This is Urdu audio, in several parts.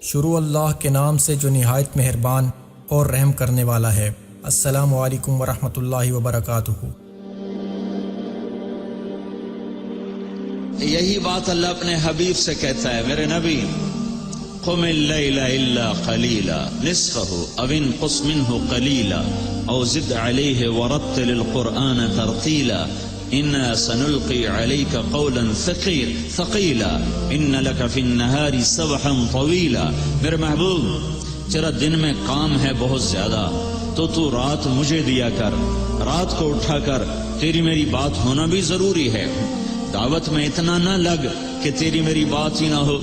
شروع اللہ کے نام سے جو نہایت مہربان اور رحم کرنے والا ہے۔ السلام علیکم ورحمۃ اللہ وبرکاتہ۔ یہی بات اللہ اپنے حبیب سے کہتا ہے، میرے نبی قم اللیل الا قلیلا نصفہ او انقص منہ قلیلا او زد علیہ ورتل القرآن ترتیلا انا سنلقی علیک قولا ثقیلا ان لک فی النہار سبحا طویلا۔ میرے محبوب، تیرا دن میں کام ہے بہت زیادہ، تو رات مجھے دیا کر، رات کو اٹھا کر تیری میری بات ہونا بھی ضروری ہے۔ دعوت میں اتنا نہ لگ کہ تیری میری بات ہی نہ ہو،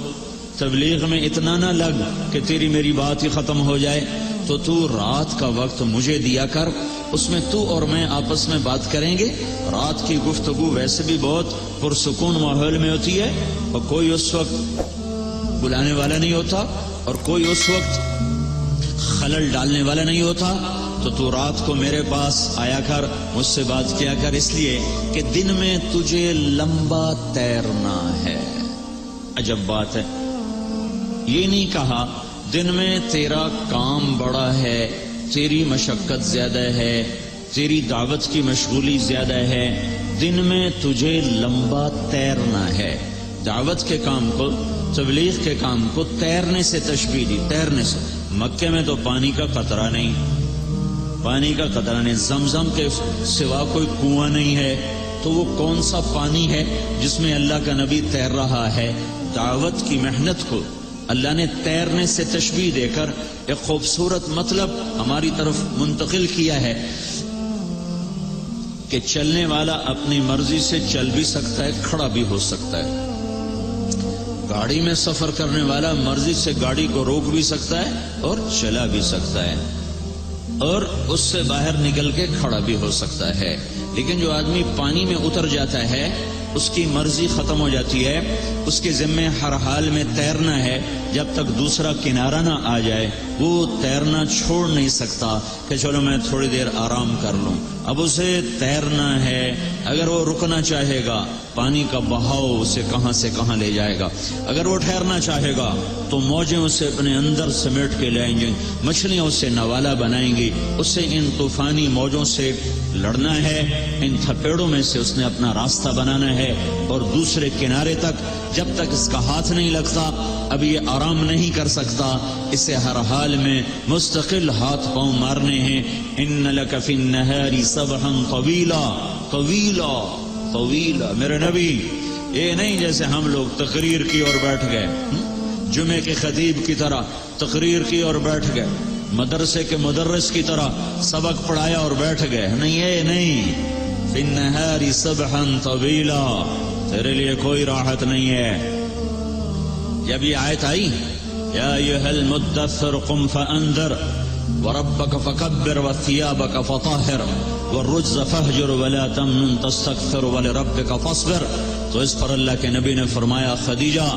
تبلیغ میں اتنا نہ لگ کہ تیری میری بات ہی ختم ہو جائے، تو رات کا وقت مجھے دیا کر، اس میں تو اور میں آپس میں بات کریں گے۔ رات کی گفتگو ویسے بھی بہت پرسکون ماحول میں ہوتی ہے، اور کوئی اس وقت بلانے والا نہیں ہوتا اور کوئی اس وقت خلل ڈالنے والا نہیں ہوتا، تو رات کو میرے پاس آیا کر، مجھ سے بات کیا کر، اس لیے کہ دن میں تجھے لمبا تیرنا ہے۔ عجب بات ہے، یہ نہیں کہا دن میں تیرا کام بڑا ہے، تیری مشقت زیادہ ہے، تیری دعوت کی مشغولی زیادہ ہے، دن میں تجھے لمبا تیرنا ہے۔ دعوت کے کام کو، تبلیغ کے کام کو تیرنے سے تشبیہ دی، تیرنے سے۔ مکے میں تو پانی کا قطرہ نہیں، پانی کا قطرہ نہیں، زمزم کے سوا کوئی کنواں نہیں ہے، تو وہ کون سا پانی ہے جس میں اللہ کا نبی تیر رہا ہے؟ دعوت کی محنت کو اللہ نے تیرنے سے تشبیہ دے کر ایک خوبصورت مطلب ہماری طرف منتقل کیا ہے کہ چلنے والا اپنی مرضی سے چل بھی سکتا ہے، کھڑا بھی ہو سکتا ہے۔ گاڑی میں سفر کرنے والا مرضی سے گاڑی کو روک بھی سکتا ہے اور چلا بھی سکتا ہے، اور اس سے باہر نکل کے کھڑا بھی ہو سکتا ہے۔ لیکن جو آدمی پانی میں اتر جاتا ہے، اس کی مرضی ختم ہو جاتی ہے، اس کے ذمے ہر حال میں تیرنا ہے، جب تک دوسرا کنارہ نہ آ جائے وہ تیرنا چھوڑ نہیں سکتا کہ چلو میں تھوڑی دیر آرام کر لوں۔ اب اسے تیرنا ہے، اگر وہ رکنا چاہے گا پانی کا بہاؤ اسے کہاں سے کہاں لے جائے گا، اگر وہ ٹھہرنا چاہے گا تو موجیں اسے اپنے اندر سمیٹ کے لائیں گے، مچھلیاں اسے نوالا بنائیں گی، اسے ان طوفانی موجوں سے لڑنا ہے، ان تھپیڑوں میں سے اس نے اپنا راستہ بنانا ہے، اور دوسرے کنارے تک جب تک اس کا ہاتھ نہیں لگتا اب یہ آرام نہیں کر سکتا، اسے ہر حال میں مستقل ہاتھ پاؤں مارنے ہیں۔ ان لک فی النہار سبحا طویلا طویلا طویلا۔ میرے نبی، یہ نہیں جیسے ہم لوگ تقریر کی اور بیٹھ گئے، جمعے کے خطیب کی طرح تقریر کی اور بیٹھ گئے، مدرسے کے مدرس کی طرح سبق پڑھایا اور بیٹھ گئے، نہیں، یہ نہیں۔ فی النہار سبحا طویلا، تیرے لیے کوئی راحت نہیں ہے۔ جب یہ آیت آئی، یا ایھا المدثر قم فانذر وربک فکبر وثیابک فطہر والرجز فہجر ولا تمنن تستکثر ولربک فاصبر، تو اس پر اللہ کے نبی نے فرمایا، خدیجہ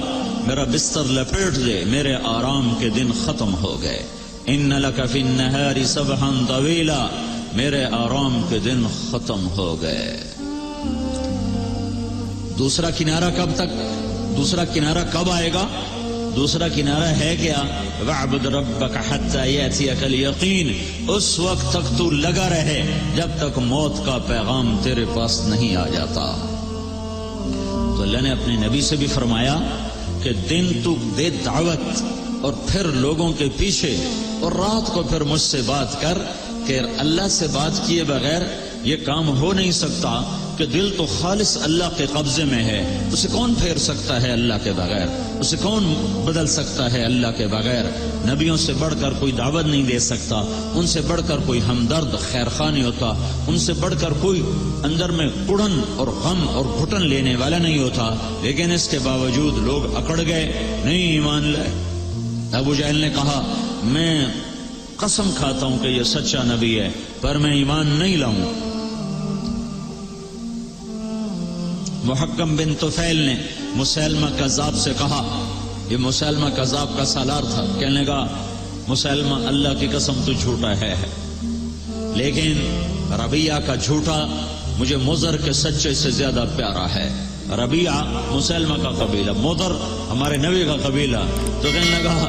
میرا بستر لپیٹ دے، میرے آرام کے دن ختم ہو گئے۔ ان لک فی النہار سبحا طویلا، میرے آرام کے دن ختم ہو گئے۔ دوسرا کنارہ کب تک؟ دوسرا کنارہ کب آئے گا؟ دوسرا کنارہ ہے کیا؟ وَاعْبُدْ رَبَّكَ حَتَّى يَأْتِيَكَ الْيَقِينُ، اس وقت تک تو لگا رہے جب تک موت کا پیغام تیرے پاس نہیں آ جاتا۔ تو اللہ نے اپنے نبی سے بھی فرمایا کہ دن تو دے دعوت اور پھر لوگوں کے پیچھے، اور رات کو پھر مجھ سے بات کر، کہ اللہ سے بات کیے بغیر یہ کام ہو نہیں سکتا، کہ دل تو خالص اللہ کے قبضے میں ہے، اسے کون پھیر سکتا ہے اللہ کے بغیر، اسے کون بدل سکتا ہے اللہ کے بغیر۔ نبیوں سے بڑھ کر کوئی دعوت نہیں دے سکتا، ان سے بڑھ کر کوئی ہمدرد خیر خواہ نہیں ہوتا، ان سے بڑھ کر کوئی اندر میں کڑن اور غم اور گھٹن لینے والا نہیں ہوتا، لیکن اس کے باوجود لوگ اکڑ گئے، نہیں ایمان لائے۔ ابو جہل نے کہا، میں قسم کھاتا ہوں کہ یہ سچا نبی ہے پر میں ایمان نہیں لاؤں۔ محکم بن طفیل نے مسیلمہ کذاب سے کہا، یہ مسیلمہ کذاب کا سالار تھا، کہنے لگا مسیلمہ اللہ کی قسم تو جھوٹا ہے، لیکن ربیعہ کا جھوٹا مجھے مضر کے سچے سے زیادہ پیارا ہے۔ ربیعہ مسیلمہ کا قبیلہ، مضر ہمارے نبی کا قبیلہ، تو کہنے لگا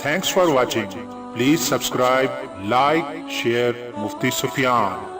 Thanks for watching. Please subscribe, like, share Mufti Sufyan.